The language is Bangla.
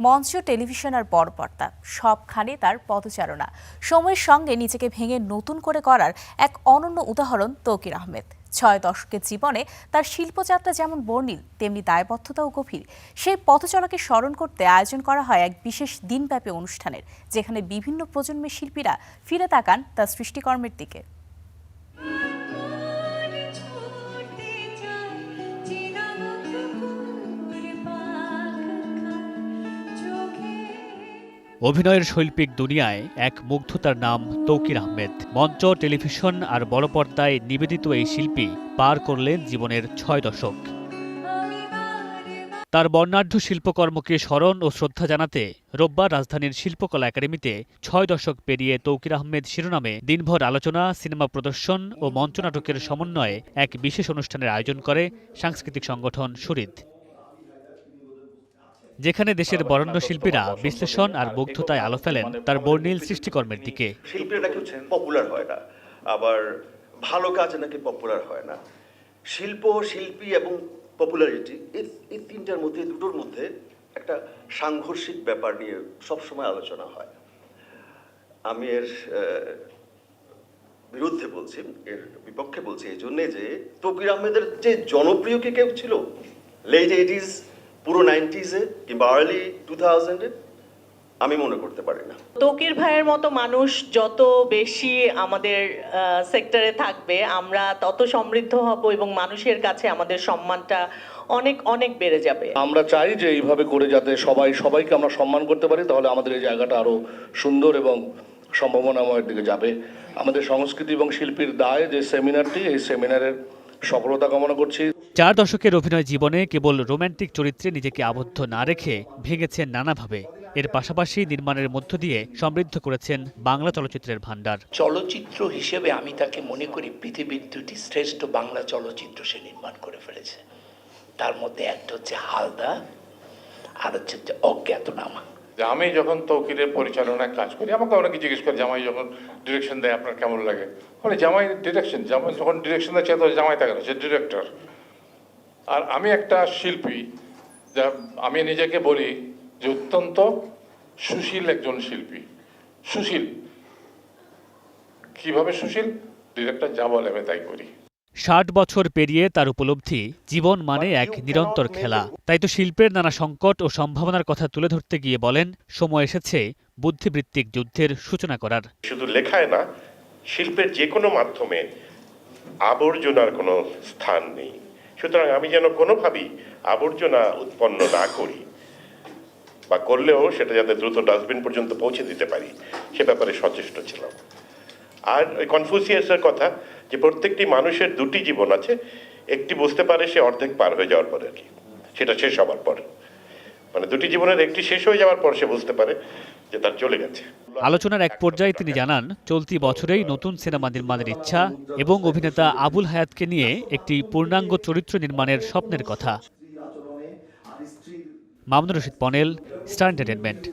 মঞ্চ, টেলিভিশন আর বড় পর্দা সবখানে তার পদচারণা। সময়ের সঙ্গে নিজেকে ভেঙে নতুন করে করার এক অনন্য উদাহরণ তৌকির আহমেদ। ৬ দশকের জীবনে তার শিল্পযাত্রা যেমন বর্ণিল, তেমনি দায়বদ্ধতাও গভীর। সেই পথচলাকে স্মরণ করতে আয়োজন করা হয় এক বিশেষ দিনব্যাপী অনুষ্ঠানের, যেখানে বিভিন্ন প্রজন্মের শিল্পীরা ফিরে তাকান তার সৃষ্টিকর্মের দিকে। অভিনয়ের শৈল্পিক দুনিয়ায় এক মুগ্ধতার নাম তৌকির আহমেদ। মঞ্চ, টেলিভিশন আর বড় পর্দায় নিবেদিত এই শিল্পী পার করলেন জীবনের ৬ দশক। তার বর্ণাঢ্য শিল্পকর্মকে স্মরণ ও শ্রদ্ধা জানাতে রোববার রাজধানীর শিল্পকলা একাডেমিতে ৬ দশক পেরিয়ে তৌকির আহমেদ শিরোনামে দিনভর আলোচনা, সিনেমা প্রদর্শন ও মঞ্চনাটকের সমন্বয়ে এক বিশেষ অনুষ্ঠানের আয়োজন করে সাংস্কৃতিক সংগঠন শরীদ, যেখানে দেশের বরেণ্য শিল্পীরা বিশ্লেষণ আর মুগ্ধতায় আলো ফেলেন তার বর্ণিল সৃষ্টিকর্মের দিকে। শিল্পীরা নাকি পপুলার হয় না, আবার ভালো কাজ নাকি পপুলার হয় না। শিল্প, শিল্পী এবং পপুলারিটি এই তিনটার মধ্যে, দুটোর মধ্যে একটা সাংঘর্ষিক ব্যাপার নিয়ে সবসময় আলোচনা হয়। আমি এর বিরুদ্ধে বলছি, এর বিপক্ষে বলছি এই জন্যে যে তৌকির আহমেদের যে জনপ্রিয় কেউ ছিল লেট 80s, পুরো 90s কিংবা আর্লি 2000-এ, আমি মনে করতে পারি না। তৌকির ভাইয়ের মতো মানুষ যত বেশি আমাদের সেক্টরে থাকবে, আমরা তত সমৃদ্ধ হব এবং মানুষের কাছে আমাদের সম্মানটা অনেক অনেক বেড়ে যাবে। আমরা চাই যে এইভাবে করে যাতে সবাইকে আমরা সম্মান করতে পারি, তাহলে আমাদের এই জায়গাটা আরো সুন্দর এবং সম্ভাবনাময়ের দিকে যাবে। আমাদের সংস্কৃতি এবং শিল্পীর দায় যে সেমিনারটি, এই সেমিনারের সফলতা কামনা করছি। ৪ দশকের অভিনয় জীবনে কেবল রোমান্টিক চরিত্রে নিজেকে আবদ্ধ না রেখে ভেঙেছেন নানাভাবে। এর পাশাপাশি নির্মাণের মধ্য দিয়ে সমৃদ্ধ করেছেন বাংলা চলচ্চিত্রের ভান্ডার। চলচ্চিত্র হিসেবে আমি তাকে মনে করি পৃথিবীর দুটি শ্রেষ্ঠ বাংলা চলচ্চিত্র সে নির্মাণ করে ফেলেছে। তার মধ্যে একটা হচ্ছে হালদা, আর হচ্ছে অজ্ঞাতনামা। আমি যখন তৌকিরের পরিচালনায় কাজ করি, আমাকে অনেকে জিজ্ঞেস করে জামাই যখন ডিরেকশন দেয় আপনার কেমন লাগে। মানে জামাই যখন ডিরেকশন দেয় তো জামাই থাকে না, সে ডিরেক্টর। আর আমি একটা শিল্পী, যা আমি নিজেকে বলি যে অত্যন্ত সুশীল একজন শিল্পী। সুশীল কিভাবে সুশীল? ডিরেক্টর যা বলে আমি তাই করি। ৬০ বছর পেরিয়ে তার উপলব্ধি, জীবন মানে এক নিরন্তর খেলা। তাই তো শিল্পের নানা সংকট ও সম্ভাবনার কথা তুলে ধরতে গিয়ে বলেন, সময় এসেছে বুদ্ধিবৃত্তিক যুদ্ধের সূচনা করার। শুধু লেখায় না, শিল্পের যে কোনো মাধ্যমে আবর্জনার কোনো স্থান নেই। সুতরাং আমি যেন কোনোভাবেই আবর্জনা উৎপন্ন না করি, বা করলেও সেটা যাতে দ্রুত ডাস্টবিন পর্যন্ত পৌঁছে দিতে পারি, সে ব্যাপারে সচেষ্ট ছিলাম। আর ওই কনফুসিয়াসের কথা যে প্রত্যেকটি মানুষের দুটি জীবন আছে, একটি বুঝতে পারে সে অর্ধেক পার হয়ে যাওয়ার পরে, আর কি সেটা শেষ হওয়ার পর, মানে দুটি জীবনের একটি শেষ হয়ে যাওয়ার পর সে বুঝতে পারে যে তার চলে গেছে। আলোচনার এক পর্যায়ে তিনি জানান, চলতি বছরেই নতুন সিনেমা নির্মাণের ইচ্ছা এবং অভিনেতা আবুল হায়াতকে নিয়ে একটি পূর্ণাঙ্গ চরিত্র নির্মাণের স্বপ্নের কথা। Mamunur Rashid panel, star entertainment.